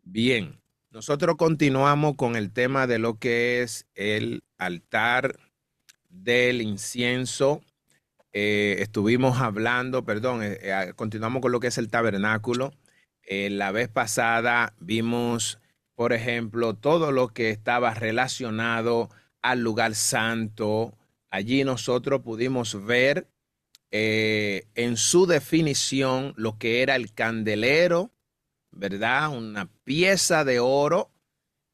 Bien, nosotros continuamos con el tema de lo que es el altar del incienso. Estuvimos hablando, perdón, continuamos con lo que es el tabernáculo. La vez pasada vimos, por ejemplo, todo lo que estaba relacionado al lugar santo. Allí nosotros pudimos ver en su definición lo que era el candelero, ¿verdad? Una pieza de oro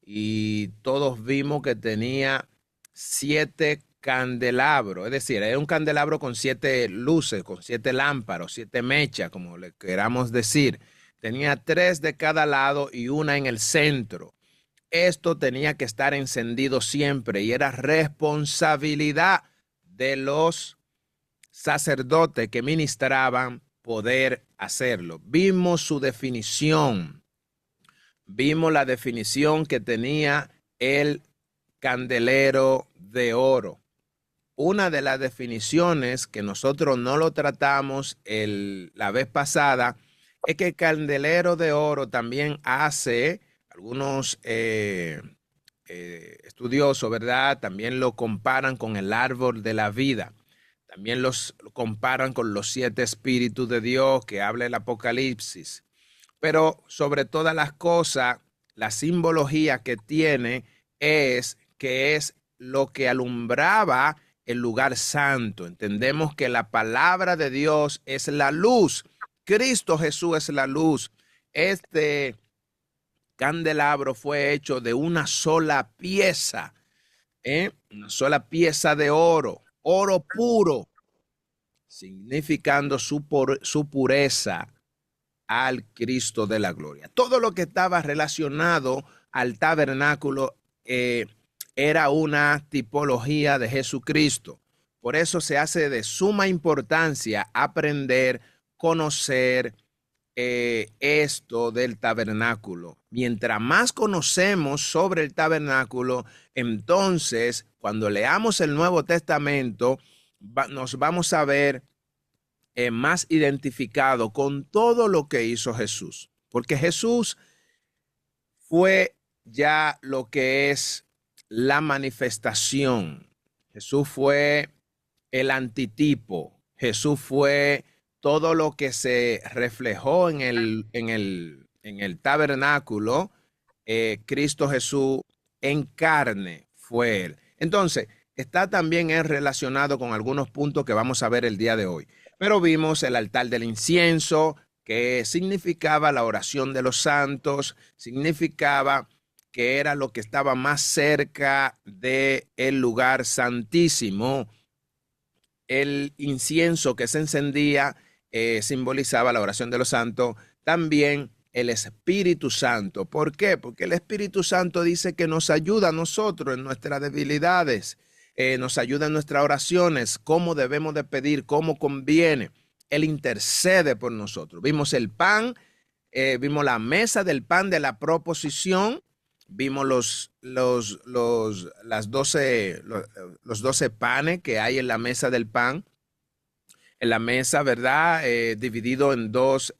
y todos vimos que tenía 7 candelabros, es decir, era un candelabro con 7 luces, con 7 lámparas, 7 mechas, como le queramos decir. Tenía 3 de cada lado y una en el centro. Esto tenía que estar encendido siempre y era responsabilidad de los sacerdotes que ministraban poder hacerlo. Vimos su definición, vimos la definición que tenía el candelero de oro. Una de las definiciones que nosotros no lo tratamos la vez pasada es que el candelero de oro también hace algunos estudiosos, ¿verdad? También lo comparan con el árbol de la vida. También lo comparan con los 7 espíritus de Dios que habla el Apocalipsis. Pero sobre todas las cosas, la simbología que tiene es que es lo que alumbraba el lugar santo. Entendemos que la palabra de Dios es la luz. Cristo Jesús es la luz. Este candelabro fue hecho de una sola pieza, una sola pieza de oro, oro puro, significando su pureza al Cristo de la gloria. Todo lo que estaba relacionado al tabernáculo era una tipología de Jesucristo. Por eso se hace de suma importancia aprender, conocer esto del tabernáculo. Mientras más conocemos sobre el tabernáculo, entonces cuando leamos el Nuevo Testamento, nos vamos a ver más identificado con todo lo que hizo Jesús. Porque Jesús fue ya lo que es la manifestación. Jesús fue el antitipo. Jesús fue todo lo que se reflejó en el tabernáculo. Cristo Jesús en carne fue él. Entonces, está también relacionado con algunos puntos que vamos a ver el día de hoy. Pero vimos el altar del incienso, que significaba la oración de los santos, significaba que era lo que estaba más cerca del lugar santísimo. El incienso que se encendía simbolizaba la oración de los santos, también el Espíritu Santo. ¿Por qué? Porque el Espíritu Santo dice que nos ayuda a nosotros en nuestras debilidades, nos ayuda en nuestras oraciones, cómo debemos de pedir, cómo conviene. Él intercede por nosotros. Vimos el pan, vimos la mesa del pan de la proposición, vimos los 12 panes que hay en la mesa del pan, en la mesa, ¿verdad? Dividido en 2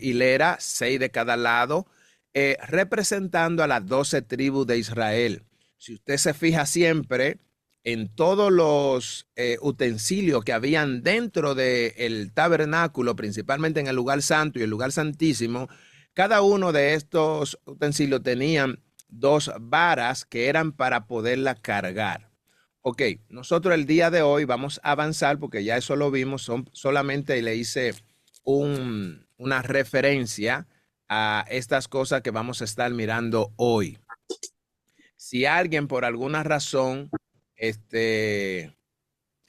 hileras, 6 de cada lado, representando a las 12 tribus de Israel. Si usted se fija siempre en todos los utensilios que habían dentro del tabernáculo, principalmente en el lugar santo y el lugar santísimo, cada uno de estos utensilios tenían 2 varas que eran para poderla cargar. Ok, nosotros el día de hoy vamos a avanzar porque ya eso lo vimos, solamente le hice una referencia a estas cosas que vamos a estar mirando hoy. Si alguien por alguna razón este,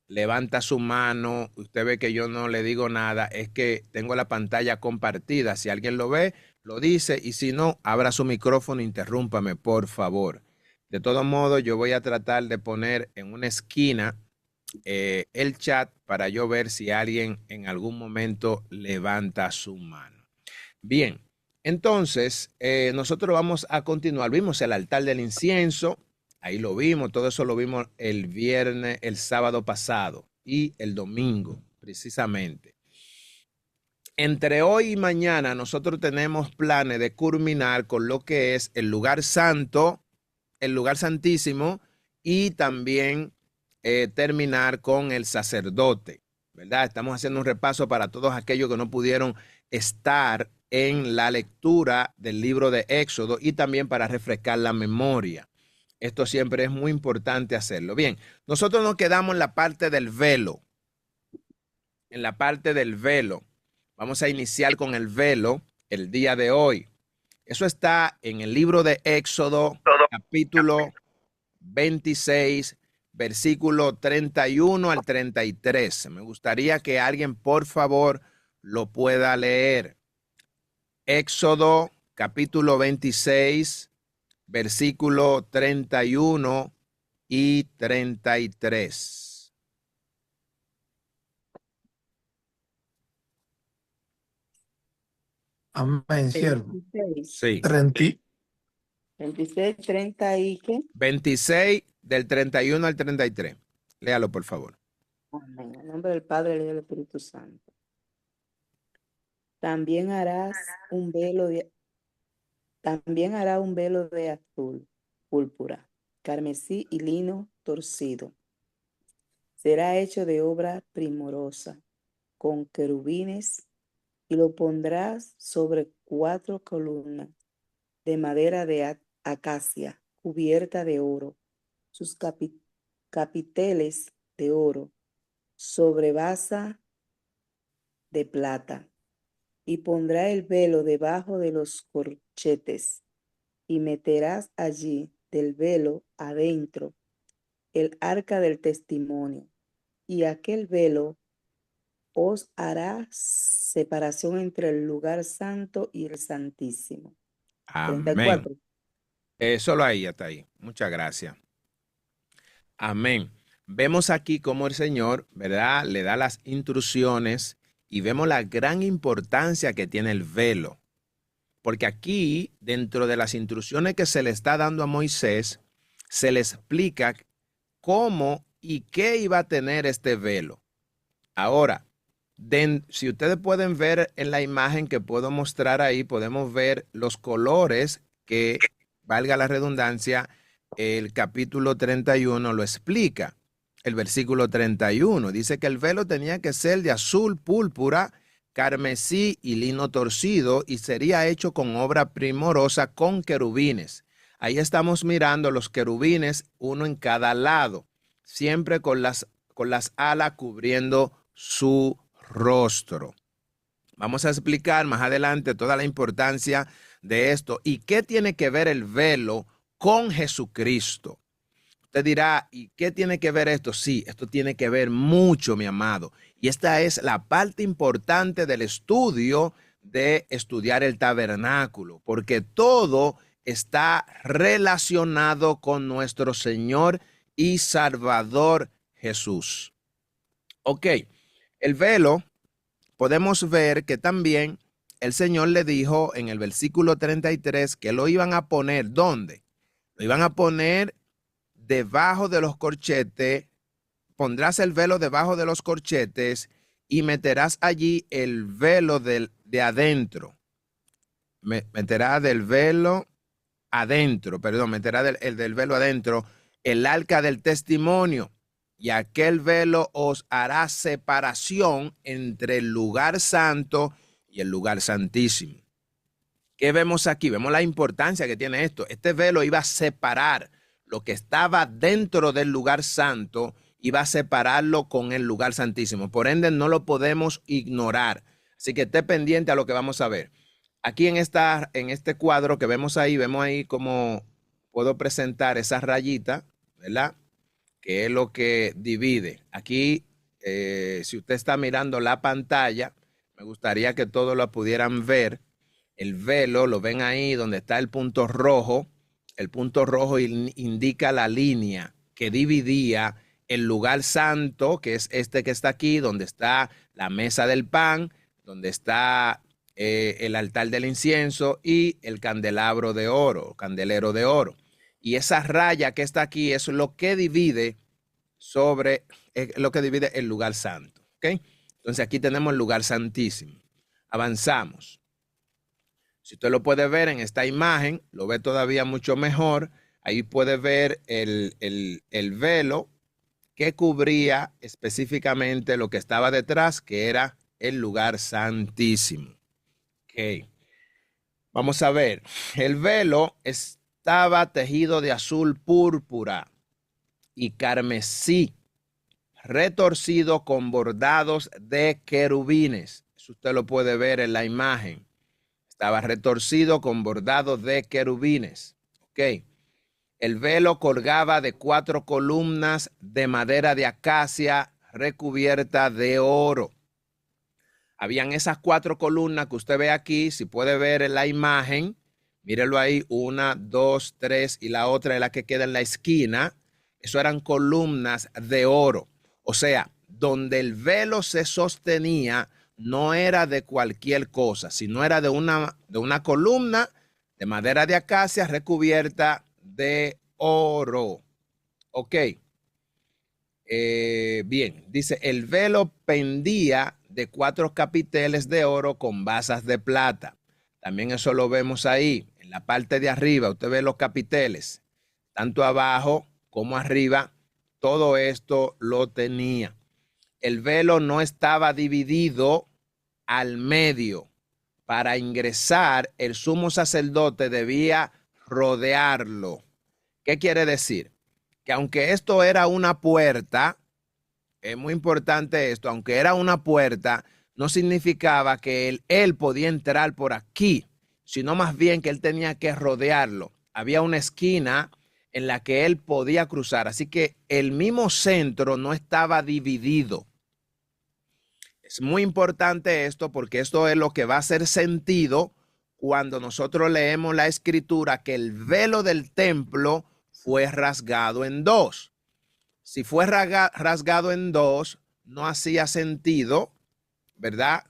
levanta su mano, usted ve que yo no le digo nada, es que tengo la pantalla compartida. Si alguien lo ve, lo dice, y si no, abra su micrófono e interrúmpame, por favor. De todo modo, yo voy a tratar de poner en una esquina el chat para yo ver si alguien en algún momento levanta su mano. Bien, entonces nosotros vamos a continuar. Vimos el altar del incienso, ahí lo vimos, todo eso lo vimos el viernes, el sábado pasado y el domingo, precisamente. Entre hoy y mañana nosotros tenemos planes de culminar con lo que es el lugar santo, el lugar santísimo y también terminar con el sacerdote, ¿verdad? Estamos haciendo un repaso para todos aquellos que no pudieron estar en la lectura del libro de Éxodo y también para refrescar la memoria. Esto siempre es muy importante hacerlo. Bien, nosotros nos quedamos en la parte del velo. En la parte del velo. Vamos a iniciar con el velo el día de hoy. Eso está en el libro de Éxodo, capítulo 26, versículo 31 al 33. Me gustaría que alguien, por favor, lo pueda leer. Éxodo, capítulo 26, versículo 31 y 33. Amén, siervo. 26, Sí. 26, 30 y ¿qué? 26 del 31 al 33. Léalo, por favor. Amén. En nombre del Padre, del Hijo y del Espíritu Santo. También hará un velo de azul, púrpura, carmesí y lino torcido. Será hecho de obra primorosa, con querubines, y lo pondrás sobre 4 columnas de madera de acacia, cubierta de oro, sus capiteles de oro, sobre basa de plata, y pondrá el velo debajo de los corchetes, y meterás allí del velo adentro el arca del testimonio, y aquel velo os hará separación entre el lugar santo y el santísimo. Amén. 34. Solo ahí, hasta ahí. Muchas gracias. Amén. Vemos aquí cómo el Señor, ¿verdad?, le da las instrucciones y vemos la gran importancia que tiene el velo. Porque aquí, dentro de las instrucciones que se le está dando a Moisés, se le explica cómo y qué iba a tener este velo. Ahora, si ustedes pueden ver en la imagen que puedo mostrar ahí, podemos ver los colores que, valga la redundancia, el capítulo 31 lo explica. El versículo 31 dice que el velo tenía que ser de azul, púrpura, carmesí y lino torcido y sería hecho con obra primorosa con querubines. Ahí estamos mirando los querubines, uno en cada lado, siempre con las alas cubriendo su rostro. Vamos a explicar más adelante toda la importancia de esto y qué tiene que ver el velo con Jesucristo. Usted dirá, ¿y qué tiene que ver esto? Sí, esto tiene que ver mucho, mi amado. Y esta es la parte importante del estudio de estudiar el tabernáculo, porque todo está relacionado con nuestro Señor y Salvador Jesús. Ok, el velo, podemos ver que también el Señor le dijo en el versículo 33 que lo iban a poner, ¿dónde? Lo iban a poner debajo de los corchetes, pondrás el velo debajo de los corchetes y meterás allí el velo de adentro. Meterá del velo adentro, perdón, meterá del velo adentro el arca del testimonio. Y aquel velo os hará separación entre el lugar santo y el lugar santísimo. ¿Qué vemos aquí? Vemos la importancia que tiene esto. Este velo iba a separar lo que estaba dentro del lugar santo, iba a separarlo con el lugar santísimo. Por ende, no lo podemos ignorar. Así que esté pendiente a lo que vamos a ver. Aquí en este cuadro que vemos ahí cómo puedo presentar esa rayita, ¿verdad?, que es lo que divide. Aquí, si usted está mirando la pantalla, me gustaría que todos lo pudieran ver. El velo, lo ven ahí donde está el punto rojo. El punto rojo indica la línea que dividía el lugar santo, que es este que está aquí, donde está la mesa del pan, donde está el altar del incienso y el candelabro de oro, candelero de oro. Y esa raya que está aquí es lo que divide el lugar santo. ¿Okay? Entonces aquí tenemos el lugar santísimo. Avanzamos. Si usted lo puede ver en esta imagen, lo ve todavía mucho mejor. Ahí puede ver el velo que cubría específicamente lo que estaba detrás, que era el lugar santísimo. Ok. Vamos a ver. El velo estaba tejido de azul púrpura y carmesí, retorcido con bordados de querubines. Eso usted lo puede ver en la imagen. Estaba retorcido con bordados de querubines. Ok. El velo colgaba de 4 columnas de madera de acacia recubierta de oro. Habían esas 4 columnas que usted ve aquí, si puede ver en la imagen, mírelo ahí, 1, 2, 3 y la otra es la que queda en la esquina. Eso eran columnas de oro. O sea, donde el velo se sostenía no era de cualquier cosa, sino era de una columna de madera de acacia recubierta de oro. Ok. Bien, dice, el velo pendía de 4 capiteles de oro con basas de plata. También eso lo vemos ahí, en la parte de arriba. Usted ve los capiteles, tanto abajo como arriba. Todo esto lo tenía. El velo no estaba dividido al medio. Para ingresar, el sumo sacerdote debía rodearlo. ¿Qué quiere decir? Que aunque esto era una puerta, es muy importante esto, aunque era una puerta, no significaba que él podía entrar por aquí, sino más bien que él tenía que rodearlo. Había una esquina en la que él podía cruzar, así que el mismo centro no estaba dividido. Es muy importante esto porque esto es lo que va a hacer sentido cuando nosotros leemos la escritura, que el velo del templo fue rasgado en 2. Si fue rasgado en 2, no hacía sentido, ¿verdad?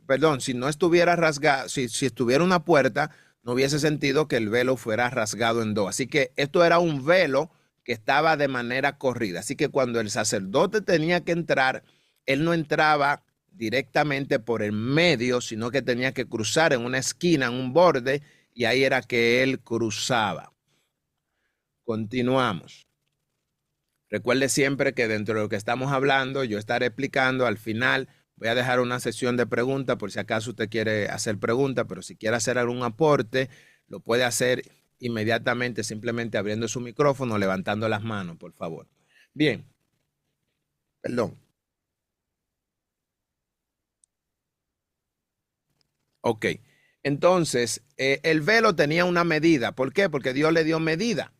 Perdón, si no estuviera rasgado, si estuviera una puerta, no hubiese sentido que el velo fuera rasgado en 2. Así que esto era un velo que estaba de manera corrida. Así que cuando el sacerdote tenía que entrar, él no entraba directamente por el medio, sino que tenía que cruzar en una esquina, en un borde, y ahí era que él cruzaba. Continuamos. Recuerde siempre que dentro de lo que estamos hablando, yo estaré explicando al final. Voy a dejar una sesión de preguntas por si acaso usted quiere hacer preguntas, pero si quiere hacer algún aporte, lo puede hacer inmediatamente, simplemente abriendo su micrófono, levantando las manos, por favor. Bien. Perdón. Ok. Entonces, el velo tenía una medida. ¿Por qué? Porque Dios le dio medida.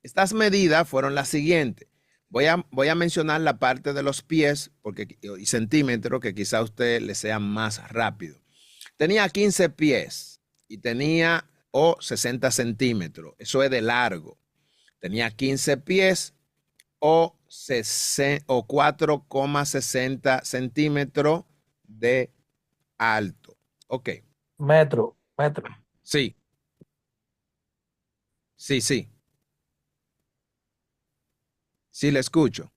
Estas medidas fueron las siguientes. Voy a mencionar la parte de los pies y centímetros que quizá a usted le sea más rápido. Tenía 15 pies y tenía 60 centímetros. Eso es de largo. Tenía 15 pies o 4,60 centímetros de alto. Ok. Metro. Sí. Sí. Sí, le escucho.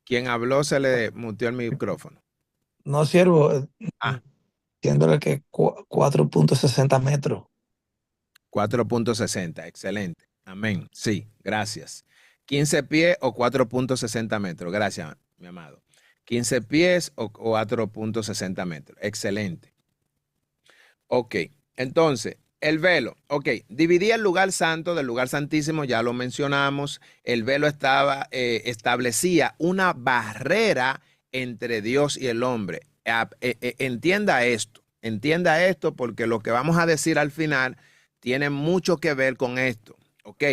Quien habló se le muteó el micrófono. No, siervo, Ah, entiéndole que 4.60 metros. 4,60. Excelente. Amén. Sí, gracias. 15 pies o 4,60 metros. Gracias, mi amado. 15 pies o 4,60 metros. Excelente. Ok, entonces, el velo. Ok, dividía el lugar santo del lugar santísimo, ya lo mencionamos. El velo establecía una barrera entre Dios y el hombre. Entienda esto porque lo que vamos a decir al final tiene mucho que ver con esto. Ok,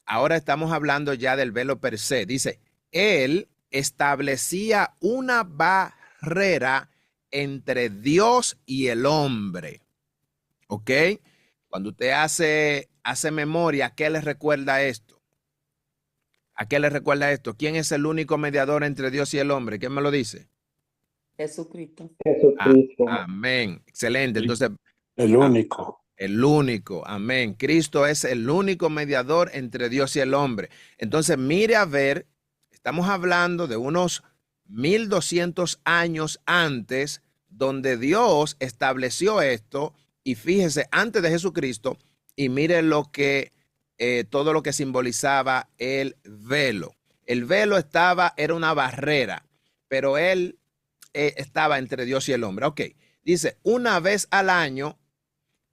ahora estamos hablando ya del velo per se. Dice, él establecía una barrera entre Dios y el hombre. ¿Ok? Cuando usted hace memoria, ¿a qué le recuerda esto? ¿A qué le recuerda esto? ¿Quién es el único mediador entre Dios y el hombre? ¿Quién me lo dice? Jesucristo. Amén. Excelente. Entonces, El único. el único. Amén. Cristo es el único mediador entre Dios y el hombre. Entonces, mire a ver, estamos hablando de unos 1200 años antes, donde Dios estableció esto. Y fíjese, antes de Jesucristo, y mire lo que todo lo que simbolizaba el velo. El velo era una barrera, pero él estaba entre Dios y el hombre. Ok, dice, una vez al año,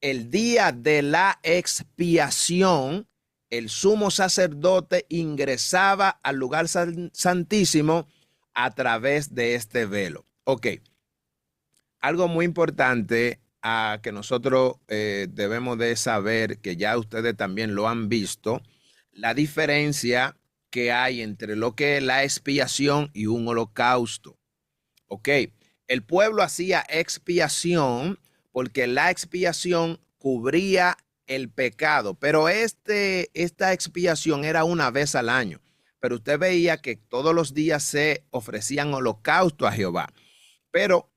el día de la expiación, el sumo sacerdote ingresaba al lugar santísimo a través de este velo. Ok, algo muy importante que nosotros debemos de saber, que ya ustedes también lo han visto, la diferencia que hay entre lo que es la expiación y un holocausto. Ok, el pueblo hacía expiación porque la expiación cubría el pecado, pero esta expiación era una vez al año. Pero usted veía que todos los días se ofrecían holocausto a Jehová. Pero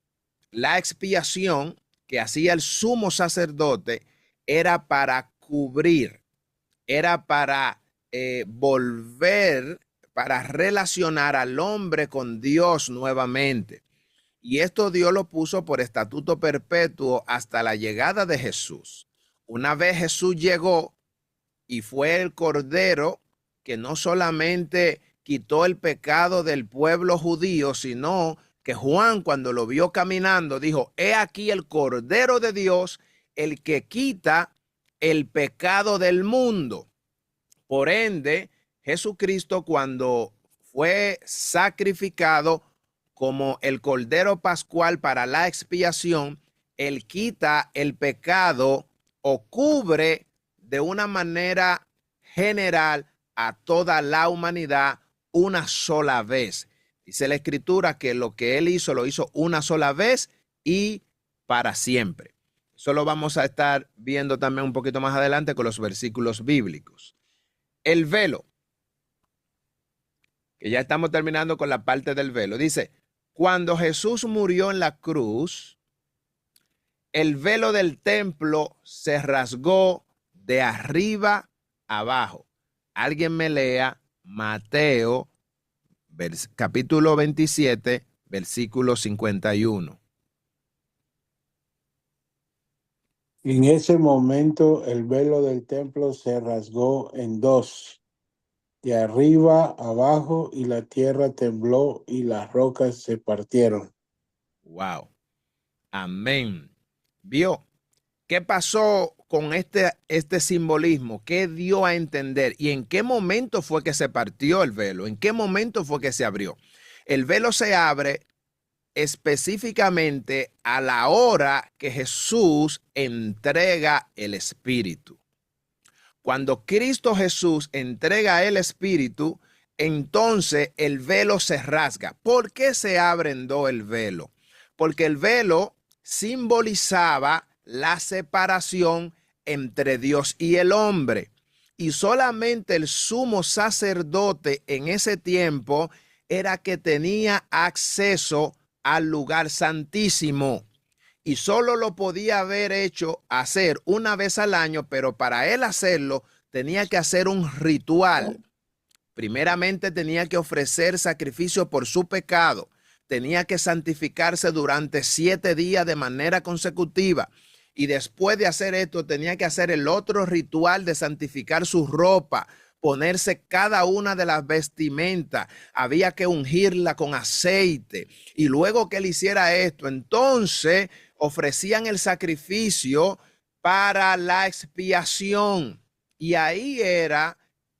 la expiación que hacía el sumo sacerdote era para cubrir, era para volver, para relacionar al hombre con Dios nuevamente. Y esto Dios lo puso por estatuto perpetuo hasta la llegada de Jesús. Una vez Jesús llegó y fue el Cordero que no solamente quitó el pecado del pueblo judío, sino que Juan, cuando lo vio caminando, dijo: he aquí el Cordero de Dios, el que quita el pecado del mundo. Por ende, Jesucristo, cuando fue sacrificado como el Cordero Pascual para la expiación, él quita el pecado o cubre de una manera general a toda la humanidad una sola vez. Dice la Escritura que lo que él hizo, lo hizo una sola vez y para siempre. Eso lo vamos a estar viendo también un poquito más adelante con los versículos bíblicos. El velo, que ya estamos terminando con la parte del velo. Dice, cuando Jesús murió en la cruz, el velo del templo se rasgó de arriba abajo. Alguien me lea Mateo, capítulo 27, versículo 51. En ese momento el velo del templo se rasgó en dos, de arriba abajo, y la tierra tembló y las rocas se partieron. Wow. Amén. ¿Vio? ¿Qué pasó con este simbolismo? ¿Qué dio a entender? ¿Y en qué momento fue que se partió el velo? ¿En qué momento fue que se abrió? El velo se abre específicamente a la hora que Jesús entrega el Espíritu. Cuando Cristo Jesús entrega el Espíritu, entonces el velo se rasga. ¿Por qué se abre en dos el velo? Porque el velo simbolizaba la separación entre Dios y el hombre. Y solamente el sumo sacerdote en ese tiempo era que tenía acceso al lugar santísimo. Y solo lo podía hacer una vez al año, pero para él hacerlo tenía que hacer un ritual. Primeramente tenía que ofrecer sacrificio por su pecado. Tenía que santificarse durante 7 días de manera consecutiva. Y después de hacer esto, tenía que hacer el otro ritual de santificar su ropa, ponerse cada una de las vestimentas. Había que ungirla con aceite. Y luego que él hiciera esto, entonces ofrecían el sacrificio para la expiación. Y ahí era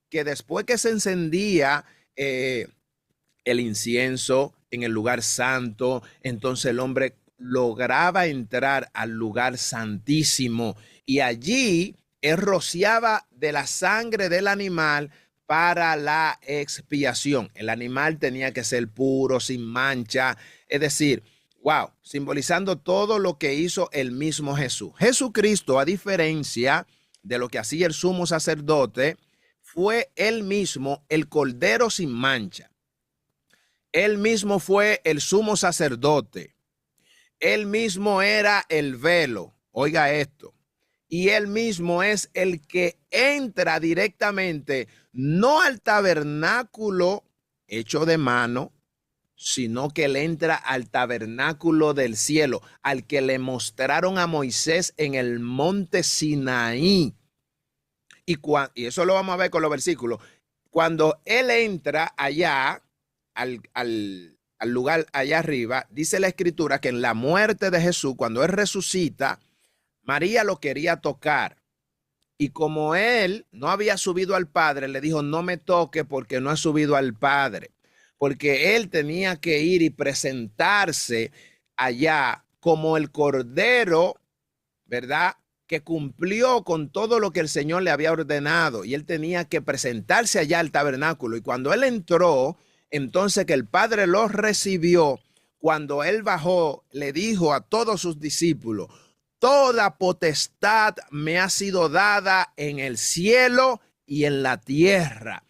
que después que se encendía el incienso en el lugar santo, entonces el hombre lograba entrar al lugar santísimo y allí él rociaba de la sangre del animal para la expiación. El animal tenía que ser puro, sin mancha, es decir, wow, simbolizando todo lo que hizo el mismo Jesús. Jesucristo, a diferencia de lo que hacía el sumo sacerdote, fue él mismo el cordero sin mancha. Él mismo fue el sumo sacerdote. Él mismo era el velo. Oiga esto. Y él mismo es el que entra directamente, no al tabernáculo hecho de mano, sino que él entra al tabernáculo del cielo, al que le mostraron a Moisés en el monte Sinaí. Y eso lo vamos a ver con los versículos. Cuando él entra allá, al lugar allá arriba, dice la escritura que en la muerte de Jesús, cuando él resucita, María lo quería tocar. Y como él no había subido al Padre, le dijo, no me toque porque no he subido al Padre. Porque él tenía que ir y presentarse allá como el Cordero, ¿verdad?, que cumplió con todo lo que el Señor le había ordenado. Y él tenía que presentarse allá al tabernáculo. Y cuando él entró, entonces que el Padre lo recibió, cuando él bajó, le dijo a todos sus discípulos, toda potestad me ha sido dada en el cielo y en la tierra.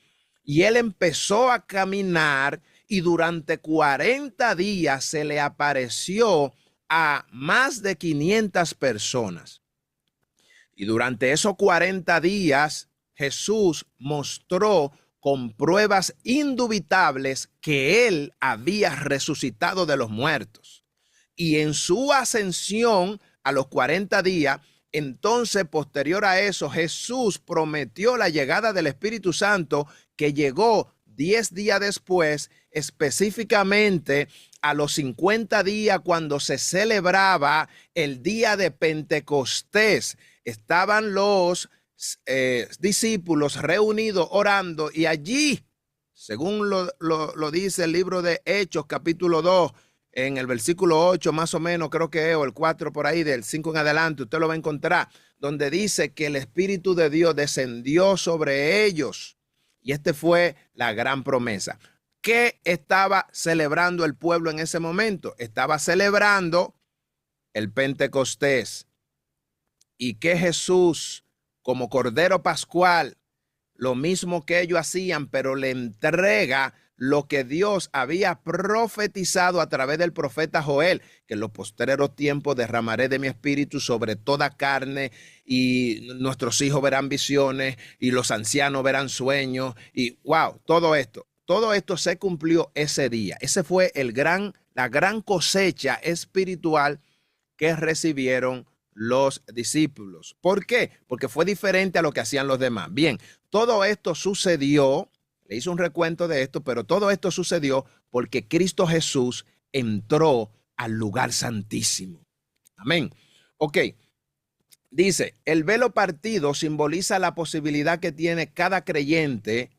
Y él empezó a caminar y durante 40 días se le apareció a más de 500 personas. Y durante esos 40 días Jesús mostró con pruebas indubitables que él había resucitado de los muertos. Y en su ascensión a los 40 días, entonces posterior a eso, Jesús prometió la llegada del Espíritu Santo, que llegó 10 días después, específicamente a los 50 días cuando se celebraba el día de Pentecostés. Estaban los discípulos reunidos orando y allí, según lo dice el libro de Hechos, capítulo 2, en el versículo 8 más o menos, creo que es, o el 4 por ahí, del 5 en adelante, usted lo va a encontrar, donde dice que el Espíritu de Dios descendió sobre ellos. Y esta fue la gran promesa. ¿Qué estaba celebrando el pueblo en ese momento? Estaba celebrando el Pentecostés. Y que Jesús, como Cordero Pascual, lo mismo que ellos hacían, pero le entrega lo que Dios había profetizado a través del profeta Joel, que en los postreros tiempos derramaré de mi espíritu sobre toda carne, y nuestros hijos verán visiones, y los ancianos verán sueños, y wow, todo esto se cumplió ese día. Ese fue la gran cosecha espiritual que recibieron los discípulos. ¿Por qué? Porque fue diferente a lo que hacían los demás. Bien, todo esto sucedió, le hice un recuento de esto, pero todo esto sucedió porque Cristo Jesús entró al lugar santísimo. Amén. Ok, dice, el velo partido simboliza la posibilidad que tiene cada creyente,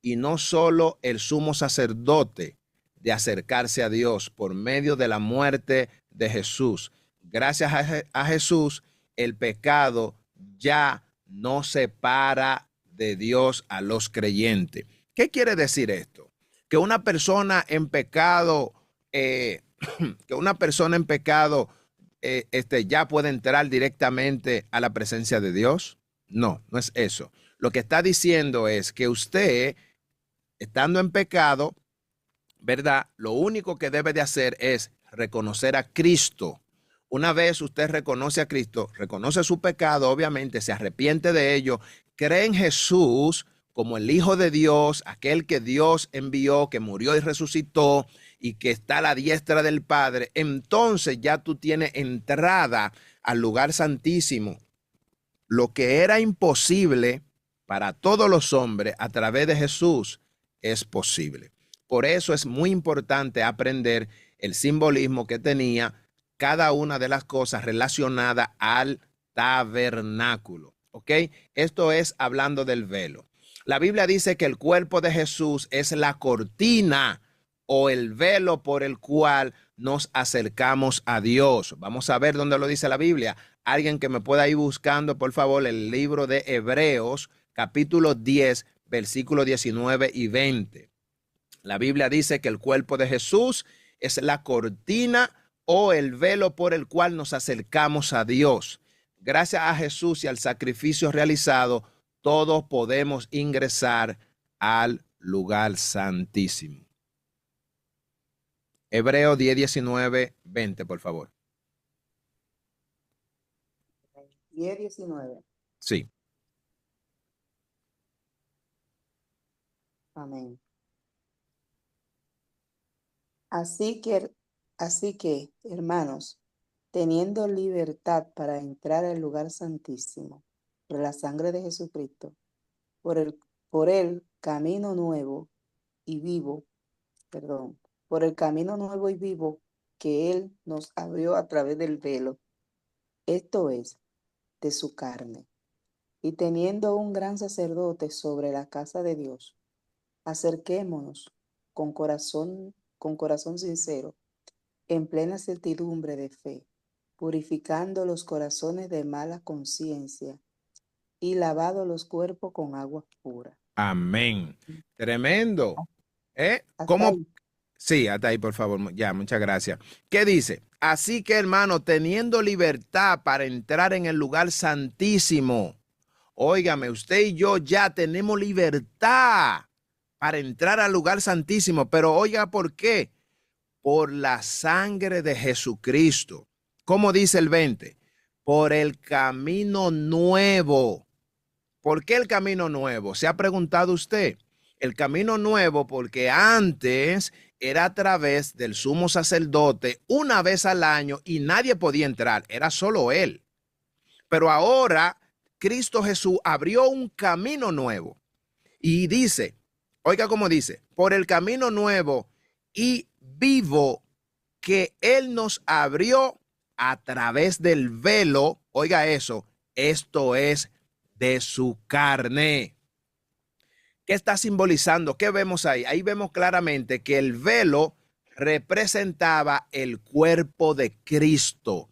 y no solo el sumo sacerdote, de acercarse a Dios por medio de la muerte de Jesús. Gracias a Jesús, el pecado ya no separa de Dios a los creyentes. ¿Qué quiere decir esto? Que una persona en pecado, ya puede entrar directamente a la presencia de Dios. No, no es eso. Lo que está diciendo es que usted, estando en pecado, ¿verdad?, lo único que debe de hacer es reconocer a Cristo. Una vez usted reconoce a Cristo, reconoce su pecado, obviamente, se arrepiente de ello, cree en Jesús como el Hijo de Dios, aquel que Dios envió, que murió y resucitó y que está a la diestra del Padre, entonces ya tú tienes entrada al lugar santísimo. Lo que era imposible para todos los hombres, a través de Jesús es posible. Por eso es muy importante aprender el simbolismo que tenía cada una de las cosas relacionadas al tabernáculo. ¿Ok? Esto es hablando del velo. La Biblia dice que el cuerpo de Jesús es la cortina o el velo por el cual nos acercamos a Dios. Vamos a ver dónde lo dice la Biblia. Alguien que me pueda ir buscando, por favor, el libro de Hebreos, capítulo 10, versículos 19 y 20. La Biblia dice que el cuerpo de Jesús es la cortina o el velo por el cual nos acercamos a Dios. Gracias a Jesús y al sacrificio realizado, todos podemos ingresar al lugar santísimo. Hebreos 10, 19, 20, por favor. 10, 19. Sí. Amén. Así que, hermanos, teniendo libertad para entrar al lugar santísimo por la sangre de Jesucristo, por el camino nuevo y vivo, perdón, por el camino nuevo y vivo que Él nos abrió a través del velo, esto es, de su carne. Y teniendo un gran sacerdote sobre la casa de Dios, acerquémonos con corazón sincero, en plena certidumbre de fe, purificando los corazones de mala conciencia y lavado los cuerpos con agua pura. Amén. Tremendo. Hasta ¿Cómo? ahí. Sí, hasta ahí, por favor. Ya, muchas gracias. ¿Qué dice? Así que, hermano, teniendo libertad para entrar en el lugar santísimo. Óigame, usted y yo ya tenemos libertad para entrar al lugar santísimo, pero oiga, ¿por qué? Por la sangre de Jesucristo. ¿Cómo dice el 20? Por el camino nuevo. ¿Por qué el camino nuevo? ¿Se ha preguntado usted? El camino nuevo porque antes era a través del sumo sacerdote una vez al año y nadie podía entrar, era solo él. Pero ahora Cristo Jesús abrió un camino nuevo y dice, oiga cómo dice, por el camino nuevo y vivo que Él nos abrió a través del velo, oiga eso, esto es de su carne. ¿Qué está simbolizando? ¿Qué vemos ahí? Ahí vemos claramente que el velo representaba el cuerpo de Cristo.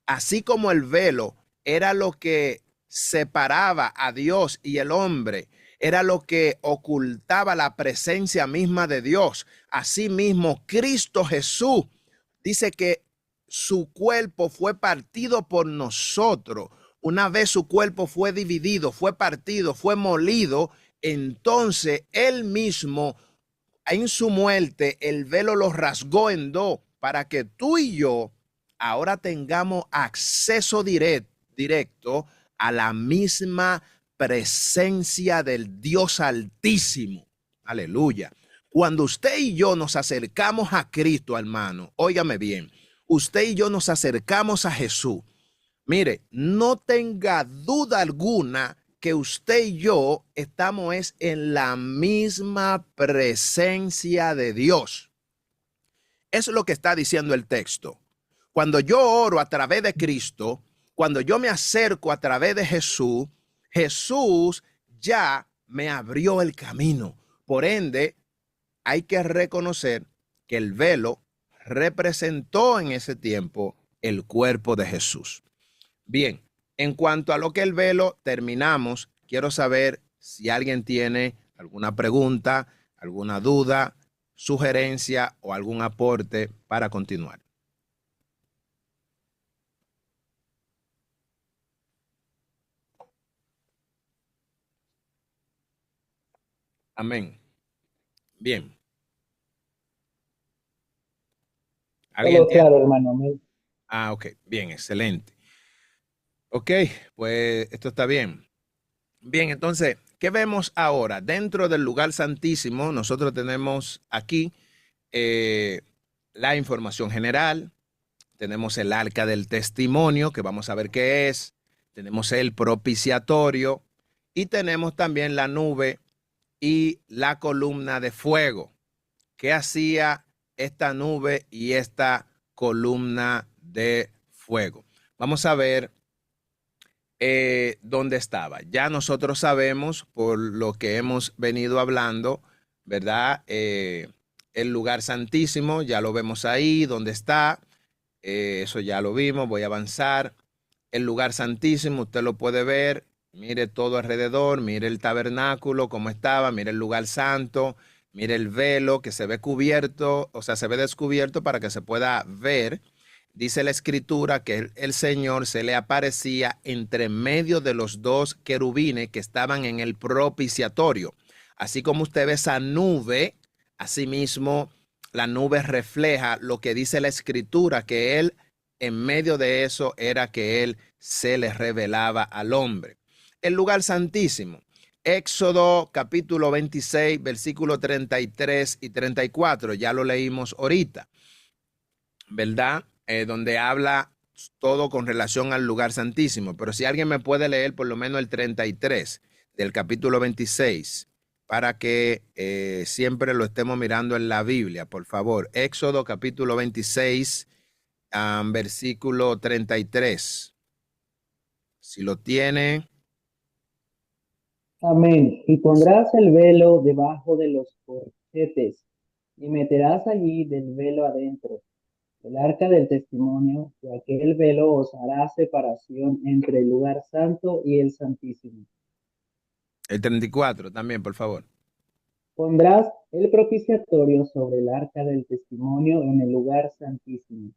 Así como el velo era lo que separaba a Dios y el hombre, era lo que ocultaba la presencia misma de Dios. Asimismo, Cristo Jesús dice que su cuerpo fue partido por nosotros. Una vez su cuerpo fue dividido, fue partido, fue molido, entonces él mismo en su muerte el velo lo rasgó en dos para que tú y yo ahora tengamos acceso directo a la misma presencia del Dios Altísimo. Aleluya. Cuando usted y yo nos acercamos a Cristo, hermano, óigame bien, usted y yo nos acercamos a Jesús. Mire, no tenga duda alguna que usted y yo estamos en la misma presencia de Dios. Eso es lo que está diciendo el texto. Cuando yo oro a través de Cristo, cuando yo me acerco a través de Jesús, Jesús ya me abrió el camino. Por ende, hay que reconocer que el velo representó en ese tiempo el cuerpo de Jesús. Bien, en cuanto a lo que el velo, terminamos. Quiero saber si alguien tiene alguna pregunta, alguna duda, sugerencia o algún aporte para continuar. Amén. Bien. ¿Alguien Todo tiene? claro, hermano. Amén. Ah, ok. Bien, excelente. Ok, pues esto está bien. Bien, entonces, ¿qué vemos ahora? Dentro del lugar santísimo, nosotros tenemos aquí la información general, tenemos el arca del testimonio, que vamos a ver qué es, tenemos el propiciatorio y tenemos también la nube y la columna de fuego. ¿Qué hacía esta nube y esta columna de fuego? Vamos a ver dónde estaba. Ya nosotros sabemos, por lo que hemos venido hablando, ¿verdad? El lugar santísimo, ya lo vemos ahí, dónde está. Eso ya lo vimos, voy a avanzar. El lugar santísimo, usted lo puede ver. Mire todo alrededor, mire el tabernáculo, cómo estaba, mire el lugar santo, mire el velo que se ve cubierto, o sea, se ve descubierto para que se pueda ver. Dice la escritura que el Señor se le aparecía entre medio de los dos querubines que estaban en el propiciatorio. Así como usted ve esa nube, asimismo la nube refleja lo que dice la escritura, que él en medio de eso era que él se le revelaba al hombre. El lugar santísimo. Éxodo capítulo 26, versículo 33 y 34. Ya lo leímos ahorita, ¿verdad? Donde habla todo con relación al lugar santísimo. Pero si alguien me puede leer por lo menos el 33 del capítulo 26, para que siempre lo estemos mirando en la Biblia, por favor. Éxodo capítulo 26, versículo 33. Si lo tiene. Amén. Y pondrás el velo debajo de los corchetes, y meterás allí del velo adentro el arca del testimonio, y aquel velo os hará separación entre el lugar santo y el santísimo. El 34 también, por favor. Pondrás el propiciatorio sobre el arca del testimonio en el lugar santísimo.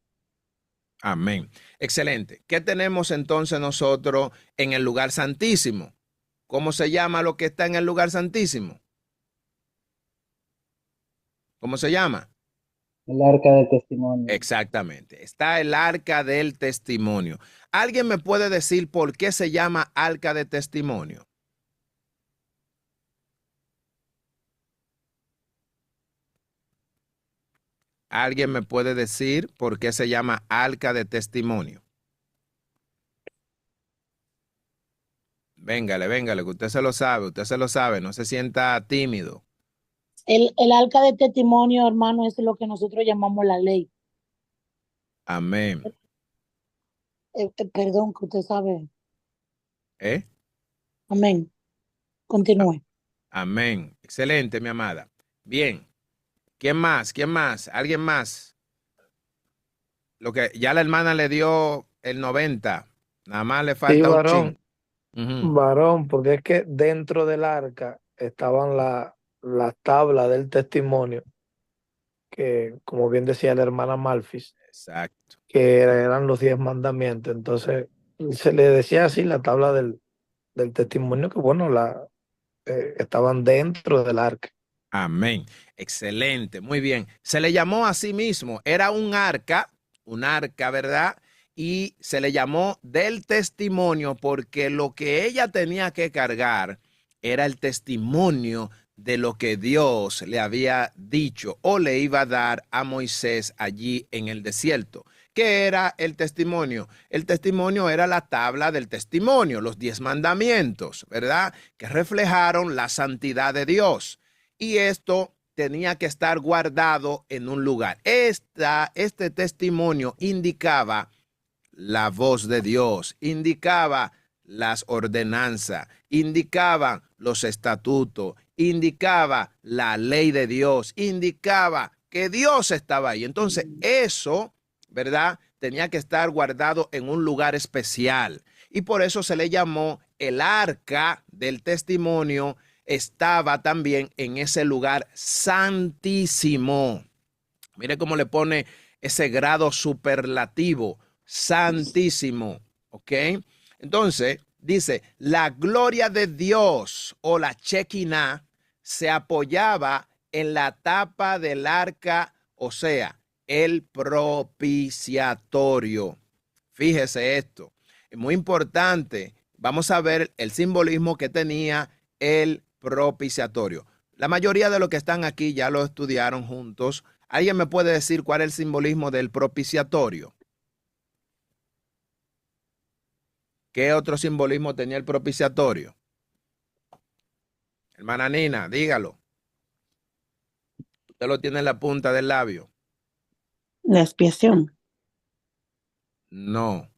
Amén. Excelente. ¿Qué tenemos entonces nosotros en el lugar santísimo? ¿Cómo se llama lo que está en el lugar santísimo? ¿Cómo se llama? El arca del testimonio. Exactamente. Está el arca del testimonio. ¿Alguien me puede decir por qué se llama arca de testimonio? ¿Alguien me puede decir por qué se llama arca de testimonio? Véngale, véngale, que usted se lo sabe, no se sienta tímido. El arca de testimonio, hermano, es lo que nosotros llamamos la ley. Amén. Perdón, que usted sabe. ¿Eh? Amén. Continúe. Amén. Excelente, mi amada. Bien. ¿Quién más? ¿Quién más? ¿Alguien más? Lo que ya la hermana le dio el 90. Nada más le Sí, falta un varón, chin. Ujú. varón, porque es que dentro del arca estaban las tablas del testimonio, que como bien decía la hermana Malfis, Exacto. que eran los 10 mandamientos. Entonces se le decía así la tabla del testimonio, que bueno, estaban dentro del arca. Amén. Excelente. Muy bien. Se le llamó a sí mismo. Era un arca, ¿verdad? Y se le llamó del testimonio porque lo que ella tenía que cargar era el testimonio de lo que Dios le había dicho o le iba a dar a Moisés allí en el desierto. ¿Qué era el testimonio? El testimonio era la tabla del testimonio, los 10 mandamientos, ¿verdad? Que reflejaron la santidad de Dios. Y esto tenía que estar guardado en un lugar. Este testimonio indicaba la voz de Dios, indicaba las ordenanzas, indicaba los estatutos, indicaba la ley de Dios, indicaba que Dios estaba ahí. Entonces, eso, ¿verdad? Tenía que estar guardado en un lugar especial. Y por eso se le llamó el arca del testimonio. Estaba también en ese lugar santísimo. Mire cómo le pone ese grado superlativo, santísimo, ¿ok? Entonces, dice, la gloria de Dios o la Shekinah se apoyaba en la tapa del arca, o sea, el propiciatorio. Fíjese esto, es muy importante. Vamos a ver el simbolismo que tenía el propiciatorio. La mayoría de los que están aquí ya lo estudiaron juntos. ¿Alguien me puede decir cuál es el simbolismo del propiciatorio? ¿Qué otro simbolismo tenía el propiciatorio? Hermana Nina, dígalo. Usted lo tiene en la punta del labio. La expiación. No.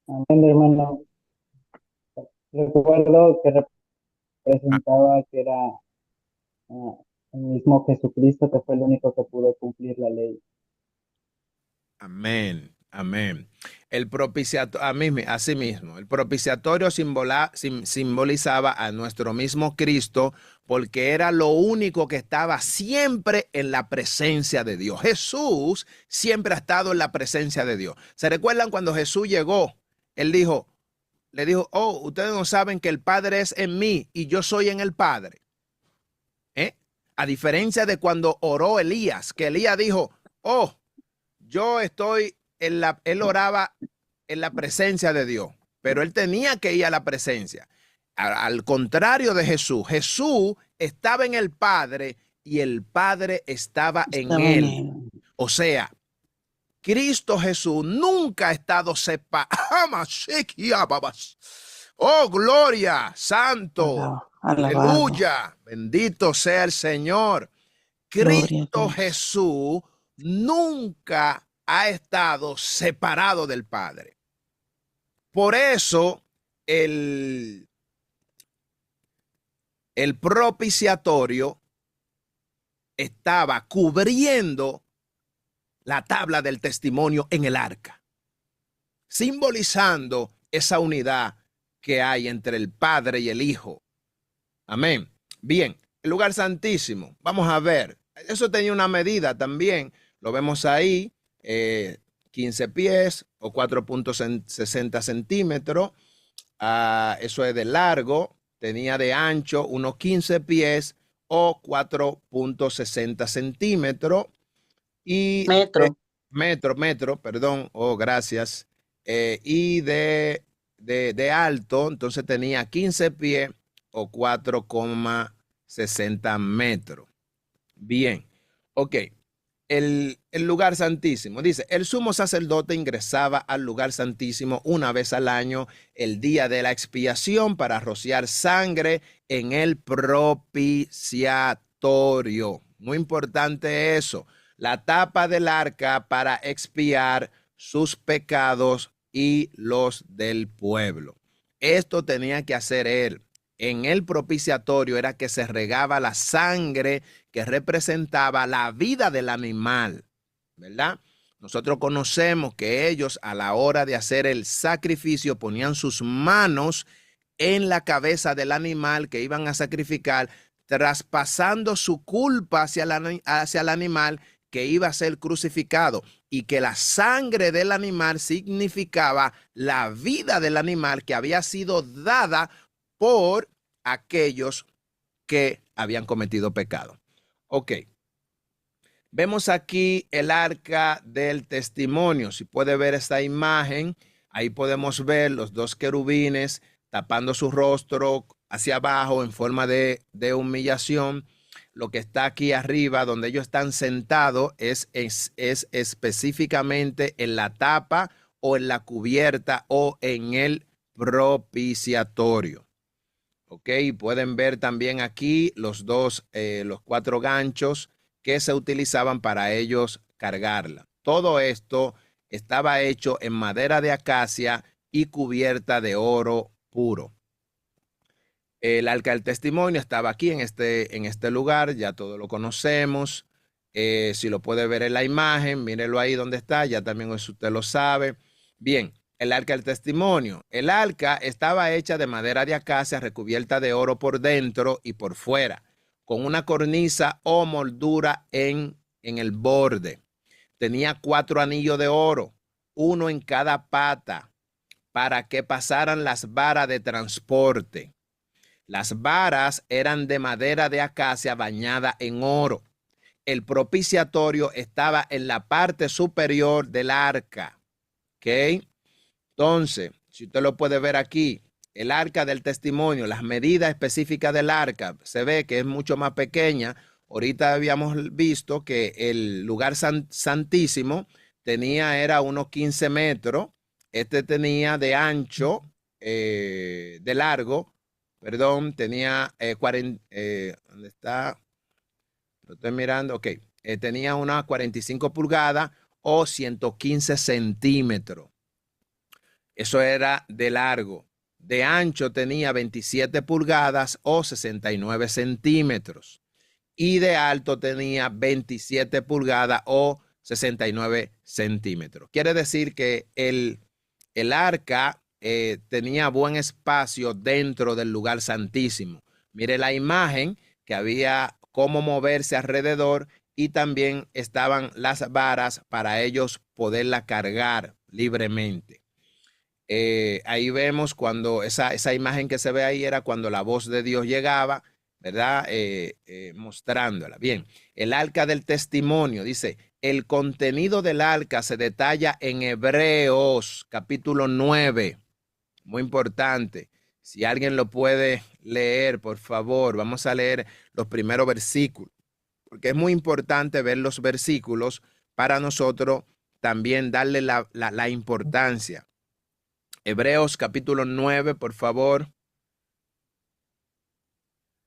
Amén, hermano. Recuerdo que representaba que era el mismo Jesucristo, que fue el único que pudo cumplir la ley. Amén, amén. El propiciatorio, así mismo, el propiciatorio simbolizaba a nuestro mismo Cristo porque era lo único que estaba siempre en la presencia de Dios. Jesús siempre ha estado en la presencia de Dios. ¿Se recuerdan cuando Jesús llegó? Él le dijo, oh, ustedes no saben que el Padre es en mí y yo soy en el Padre. A diferencia de cuando oró Elías, que Elías dijo, oh, yo estoy él oraba en la presencia de Dios, pero él tenía que ir a la presencia. Al contrario de Jesús, Jesús estaba en el Padre y el Padre estaba en Estaba en él. él. O sea, Cristo Jesús nunca ha estado separado. Oh, gloria, santo, Alabado. aleluya, bendito sea el Señor. Gloria a Cristo Dios. Jesús nunca ha estado separado del Padre. Por eso el propiciatorio estaba cubriendo la tabla del testimonio en el arca, simbolizando esa unidad que hay entre el Padre y el Hijo. Amén. Bien, el lugar santísimo, vamos a ver, eso tenía una medida también, lo vemos ahí, 15 pies o 4.60 centímetros, eso es de largo, tenía de ancho unos 15 pies o 4.60 centímetros. Y metro, perdón, gracias. Y de alto, entonces tenía 15 pies o 4,60 metros. Bien, ok. El lugar santísimo. Dice, el sumo sacerdote ingresaba al lugar santísimo una vez al año, el día de la expiación, para rociar sangre en el propiciatorio. Muy importante eso. La tapa del arca para expiar sus pecados y los del pueblo. Esto tenía que hacer él. En el propiciatorio era que se regaba la sangre que representaba la vida del animal, ¿verdad? Nosotros conocemos que ellos a la hora de hacer el sacrificio ponían sus manos en la cabeza del animal que iban a sacrificar, traspasando su culpa hacia el animal que iba a ser crucificado, y que la sangre del animal significaba la vida del animal que había sido dada por aquellos que habían cometido pecado. Ok. Vemos aquí el arca del testimonio. Si puede ver esta imagen, ahí podemos ver los dos querubines tapando su rostro hacia abajo en forma de humillación. Lo que está aquí arriba, donde ellos están sentados, es específicamente en la tapa o en la cubierta o en el propiciatorio. Ok, pueden ver también aquí los 4 ganchos que se utilizaban para ellos cargarla. Todo esto estaba hecho en madera de acacia y cubierta de oro puro. El arca del testimonio estaba aquí en este lugar, ya todos lo conocemos. Si lo puede ver en la imagen, mírelo ahí donde está, ya también usted lo sabe. Bien, el arca del testimonio. El arca estaba hecha de madera de acacia recubierta de oro por dentro y por fuera, con una cornisa o moldura en el borde. Tenía 4 anillos de oro, uno en cada pata, para que pasaran las varas de transporte. Las varas eran de madera de acacia bañada en oro. El propiciatorio estaba en la parte superior del arca. ¿Ok? Entonces, si usted lo puede ver aquí, el arca del testimonio, las medidas específicas del arca, se ve que es mucho más pequeña. Ahorita habíamos visto que el lugar santísimo era unos 15 metros. Este tenía de ancho, de largo, perdón, tenía 40, ¿dónde está? Lo estoy mirando, ok. Tenía unas 45 pulgadas o 115 centímetros. Eso era de largo. De ancho tenía 27 pulgadas o 69 centímetros. Y de alto tenía 27 pulgadas o 69 centímetros. Quiere decir que el arca tenía buen espacio dentro del lugar santísimo. Mire la imagen, que había cómo moverse alrededor, y también estaban las varas para ellos poderla cargar libremente. Ahí vemos cuando esa imagen que se ve ahí era cuando la voz de Dios llegaba, ¿verdad? Mostrándola. Bien, el arca del testimonio, dice, el contenido del arca se detalla en Hebreos capítulo 9. Muy importante. Si alguien lo puede leer, por favor, vamos a leer los primeros versículos, porque es muy importante ver los versículos para nosotros también darle la importancia. Hebreos capítulo 9, por favor,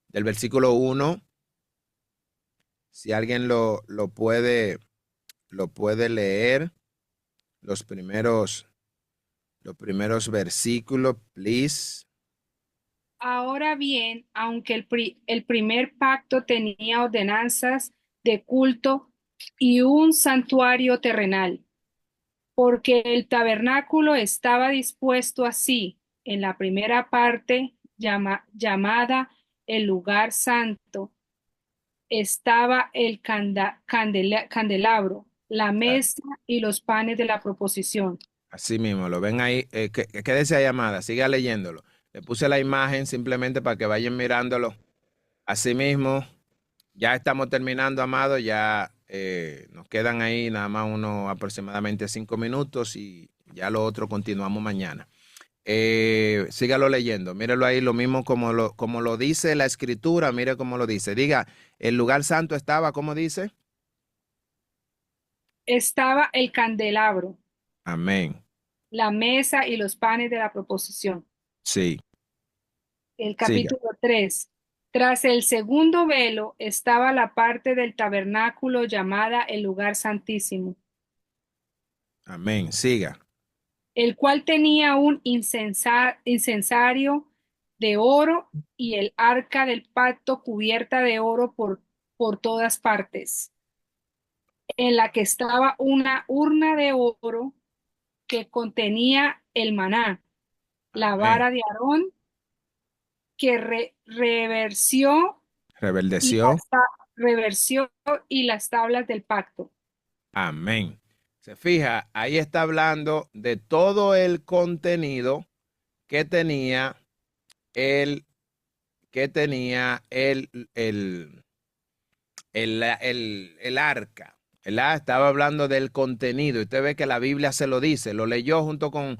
del versículo 1. Si alguien lo puede leer, los primeros versículos, please. Ahora bien, aunque el primer pacto tenía ordenanzas de culto y un santuario terrenal, porque el tabernáculo estaba dispuesto así en la primera parte llamada el lugar santo, estaba el candelabro, la mesa y los panes de la proposición. Así mismo, lo ven ahí. Quédese ahí, amada, siga leyéndolo. Le puse la imagen simplemente para que vayan mirándolo. Así mismo, ya estamos terminando, amado. Ya nos quedan ahí nada más unos aproximadamente 5 minutos y ya lo otro continuamos mañana. Sígalo leyendo, mírelo ahí, lo mismo como lo dice la escritura, mire cómo lo dice. Diga, el lugar santo estaba, ¿cómo dice? Estaba el candelabro, Amén. la mesa y los panes de la proposición. Sí, El siga. capítulo 3. Tras el segundo velo estaba la parte del tabernáculo llamada el lugar santísimo, Amén, siga. el cual tenía un incensario de oro y el arca del pacto cubierta de oro por todas partes, en la que estaba una urna de oro que contenía el maná, la Amén. vara de Aarón que reversió Rebeldeció. reversió y las tablas del pacto. Amén. Se fija, ahí está hablando de todo el contenido que tenía el arca. ¿Verdad? Estaba hablando del contenido. Usted ve que la Biblia se lo dice. Lo leyó junto con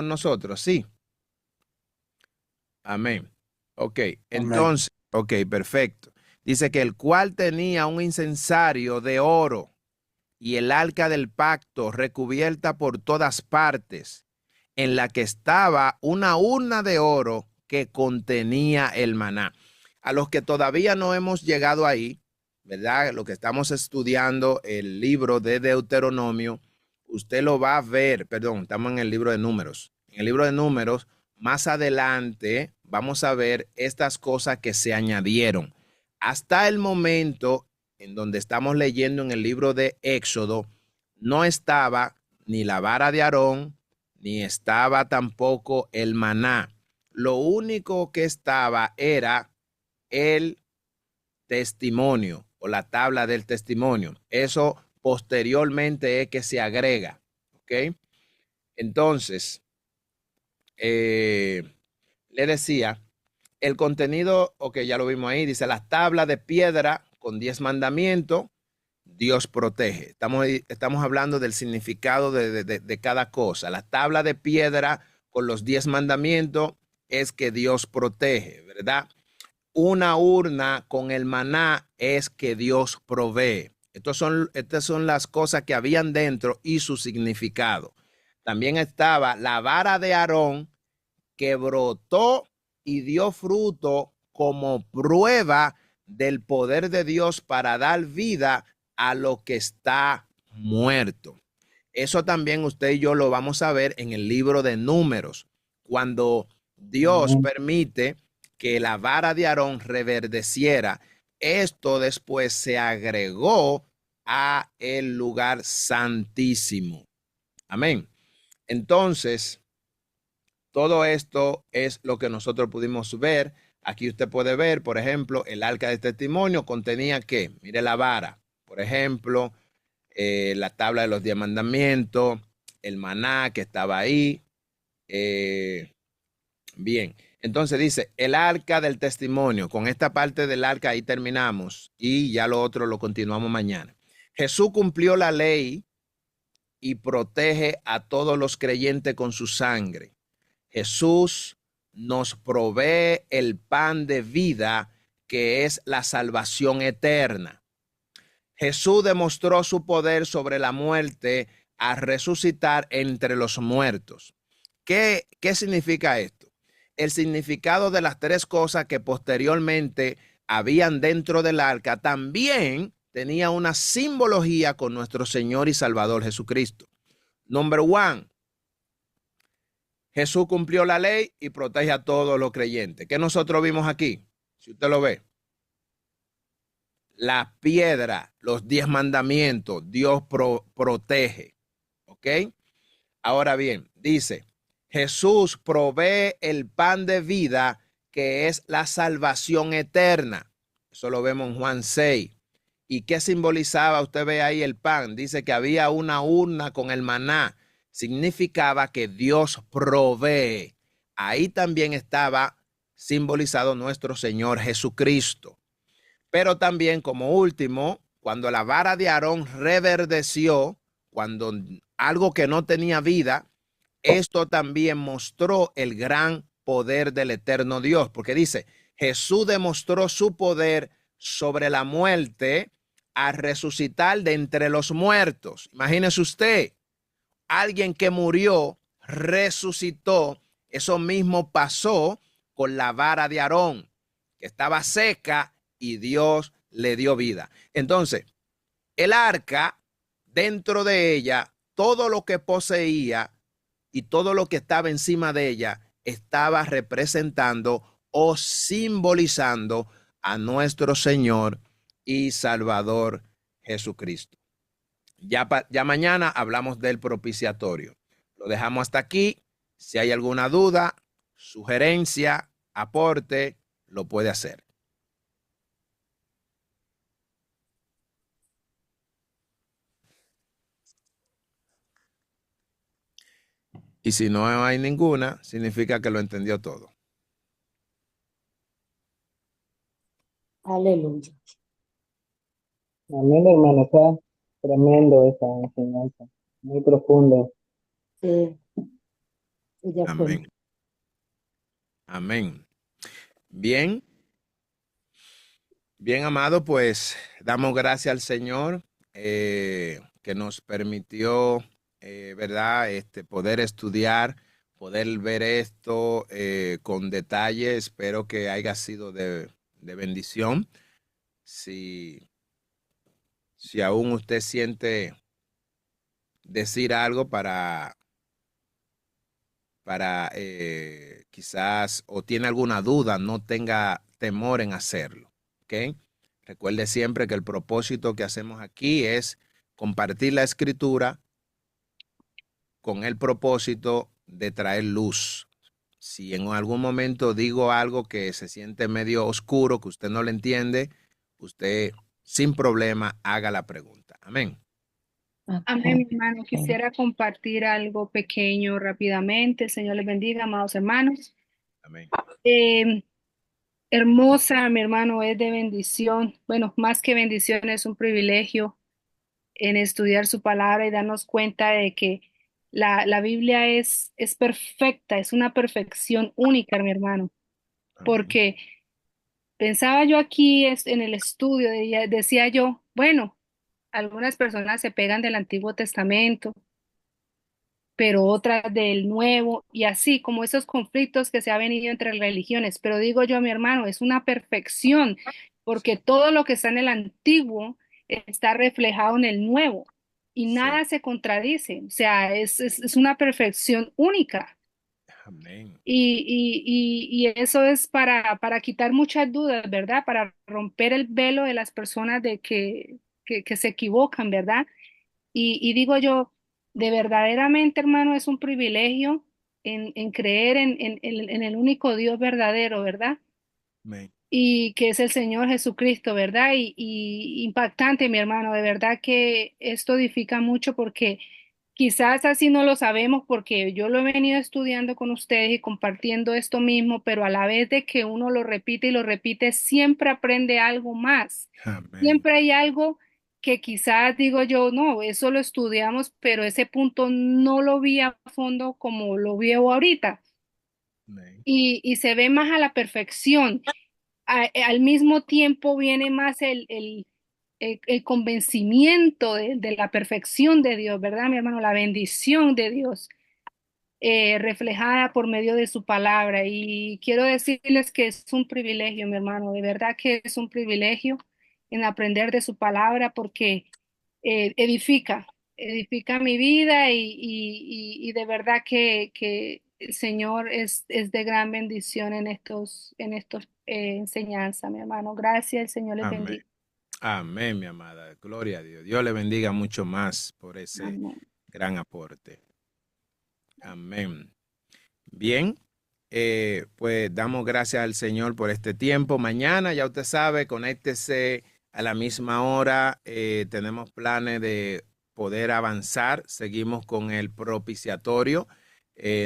nosotros. Sí. Amén. Ok. Entonces, ok, perfecto. Dice que el cual tenía un incensario de oro y el arca del pacto recubierta por todas partes, en la que estaba una urna de oro que contenía el maná. A los que todavía no hemos llegado ahí, ¿verdad? Lo que estamos estudiando, el libro de Deuteronomio, usted lo va a ver, perdón, estamos en el libro de Números. En el libro de Números, más adelante, vamos a ver estas cosas que se añadieron. Hasta el momento en donde estamos leyendo en el libro de Éxodo, no estaba ni la vara de Aarón, ni estaba tampoco el maná. Lo único que estaba era el testimonio o la tabla del testimonio. Eso posteriormente es que se agrega. ¿Ok? Entonces, le decía, el contenido, ok, ya lo vimos ahí, dice las tablas de piedra con 10 mandamientos, Dios protege. Estamos hablando del significado de cada cosa. La tabla de piedra con los 10 mandamientos es que Dios protege, ¿verdad? Una urna con el maná es que Dios provee. Estas son las cosas que habían dentro y su significado. También estaba la vara de Aarón que brotó y dio fruto como prueba del poder de Dios para dar vida a lo que está muerto. Eso también usted y yo lo vamos a ver en el libro de Números, cuando Dios permite que la vara de Aarón reverdeciera. Esto después se agregó a el lugar santísimo. Amén. Entonces, todo esto es lo que nosotros pudimos ver. Aquí usted puede ver, por ejemplo, el arca de testimonio contenía ¿qué? Mire la vara, por ejemplo, la tabla de los 10 mandamientos, el maná que estaba ahí. Bien, entonces dice el arca del testimonio. Con esta parte del arca ahí terminamos y ya lo otro lo continuamos mañana. Jesús cumplió la ley y protege a todos los creyentes con su sangre. Jesús nos provee el pan de vida, que es la salvación eterna. Jesús demostró su poder sobre la muerte a resucitar entre los muertos. ¿Qué significa esto? El significado de las tres cosas que posteriormente habían dentro del arca también tenía una simbología con nuestro Señor y Salvador Jesucristo. Number one, Jesús cumplió la ley y protege a todos los creyentes. ¿Qué nosotros vimos aquí? Si usted lo ve. La piedra, los 10 mandamientos, Dios protege. ¿Ok? Ahora bien, dice, Jesús provee el pan de vida, que es la salvación eterna. Eso lo vemos en Juan 6. ¿Y qué simbolizaba? Usted ve ahí el pan. Dice que había una urna con el maná. Significaba que Dios provee. Ahí también estaba simbolizado nuestro Señor Jesucristo. Pero también, como último, cuando la vara de Aarón reverdeció, cuando algo que no tenía vida, esto también mostró el gran poder del eterno Dios, porque dice, Jesús demostró su poder sobre la muerte a resucitar de entre los muertos. Imagínese usted, alguien que murió, resucitó. Eso mismo pasó con la vara de Aarón, que estaba seca y Dios le dio vida. Entonces, el arca, dentro de ella, todo lo que poseía y todo lo que estaba encima de ella estaba representando o simbolizando a nuestro Señor y Salvador Jesucristo. Ya mañana hablamos del propiciatorio. Lo dejamos hasta aquí. Si hay alguna duda, sugerencia, aporte, lo puede hacer. Y si no hay ninguna, significa que lo entendió todo. Aleluya. Amén, hermano. Está tremendo esta enseñanza. Muy profundo. Sí, ella fue. Amén. Amén. Bien. Bien, amado, pues damos gracias al Señor que nos permitió, ¿verdad? Poder estudiar, poder ver esto con detalle. Espero que haya sido de bendición. Si aún usted siente decir algo para quizás, o tiene alguna duda, no tenga temor en hacerlo. ¿Ok? Recuerde siempre que el propósito que hacemos aquí es compartir la escritura con el propósito de traer luz. Si en algún momento digo algo que se siente medio oscuro, que usted no lo entiende, usted sin problema haga la pregunta. Amén. Amén, mi hermano. Quisiera compartir algo pequeño rápidamente. El Señor les bendiga, amados hermanos. Amén. Hermosa, mi hermano, es de bendición. Bueno, más que bendición, es un privilegio en estudiar su palabra y darnos cuenta de que la Biblia es perfecta, es una perfección única, mi hermano. Amén. Porque pensaba yo aquí en el estudio, decía yo, bueno, algunas personas se pegan del Antiguo Testamento, pero otras del Nuevo, y así como esos conflictos que se ha venido entre religiones. Pero digo yo, mi hermano, es una perfección, porque todo lo que está en el Antiguo está reflejado en el Nuevo, y Sí. nada se contradice. O sea, es una perfección única. Amén. Y eso es para quitar muchas dudas, ¿verdad? Para romper el velo de las personas de que se equivocan, ¿verdad? Y digo yo, de verdaderamente, hermano, es un privilegio en creer en el único Dios verdadero, ¿verdad? Amén. Y que es el Señor Jesucristo, ¿verdad? Y impactante, mi hermano, de verdad que esto edifica mucho porque quizás así no lo sabemos porque yo lo he venido estudiando con ustedes y compartiendo esto mismo, pero a la vez de que uno lo repite y lo repite, siempre aprende algo más. Amén. Siempre hay algo que quizás digo yo, no, eso lo estudiamos, pero ese punto no lo vi a fondo como lo veo ahorita. Amén. y se ve más a la perfección. Al mismo tiempo viene más el convencimiento de la perfección de Dios, ¿verdad, mi hermano? La bendición de Dios reflejada por medio de su palabra. Y quiero decirles que es un privilegio, mi hermano, de verdad que es un privilegio en aprender de su palabra porque edifica mi vida y de verdad que el Señor es de gran bendición en estos enseñanzas, mi hermano. Gracias, el Señor les Amén. bendiga. Amén, mi amada. Gloria a Dios. Dios le bendiga mucho más por ese Amén. gran aporte. Amén. Bien, pues damos gracias al Señor por este tiempo. Mañana, ya usted sabe, conéctese a la misma hora. Tenemos planes de poder avanzar. Seguimos con el propiciatorio.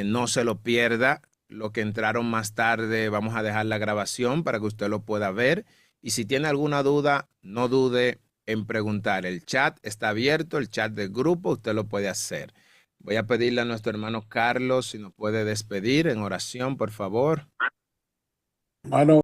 No se lo pierda. Los que entraron más tarde, vamos a dejar la grabación para que usted lo pueda ver. Y si tiene alguna duda, no dude en preguntar. El chat está abierto, el chat del grupo, usted lo puede hacer. Voy a pedirle a nuestro hermano Carlos si nos puede despedir en oración, por favor. Hermano,